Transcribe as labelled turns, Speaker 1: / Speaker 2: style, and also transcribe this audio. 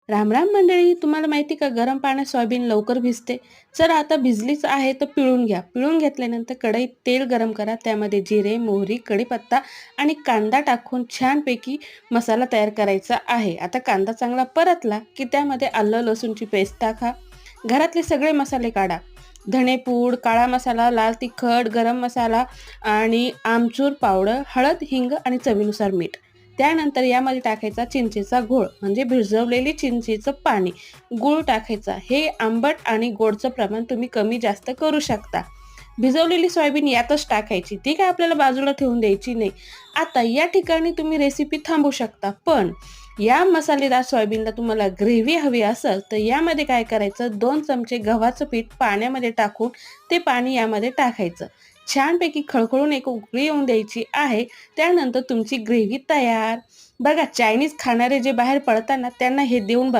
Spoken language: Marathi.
Speaker 1: राम राम मंडळी, तुम्हाला माहिती का गरम पाण्यात सोयाबीन लवकर भिजते. जर आता भिजलीच आहे तर पिळून घ्या. पिळून घेतल्यानंतर कढईत तेल गरम करा. त्यामध्ये जिरे, मोहरी, कढीपत्ता आणि कांदा टाकून छानपैकी मसाला तयार करायचा आहे. आता कांदा चांगला परतला की त्यामध्ये आलं लसूणची पेस्ट टाका. घरातले सगळे मसाले काढा. धणेपूड, काळा मसाला, लाल तिखट, गरम मसाला आणि आमचूर पावडर, हळद, हिंग आणि चवीनुसार मीठ. त्यानंतर यामध्ये टाकायचा चिंचेचा घोळ म्हणजे भिजवलेली चिंचेचं पाणी. गूळ टाकायचा. हे आंबट आणि गोडचं प्रमाण तुम्ही कमी जास्त करू शकता. भिजवलेली सोयाबीन यातच टाकायची. ती काय आपल्याला बाजूला ठेवून द्यायची नाही. आता या ठिकाणी तुम्ही रेसिपी थांबवू शकता, पण या मसालेदार सोयाबीनला तुम्हाला ग्रेव्ही हवी असेल तर यामध्ये काय करायचं, 2 चमचे गव्हाचं पीठ पाण्यामध्ये टाकून ते पाणी यामध्ये टाकायचं. छानपैकी खळखळून एक उकळी येऊन द्यायची आहे. त्यानंतर तुमची ग्रेव्ही तयार. बघा, चायनीज खाणारे जे बाहेर पडतात ना, त्यांना हे देऊन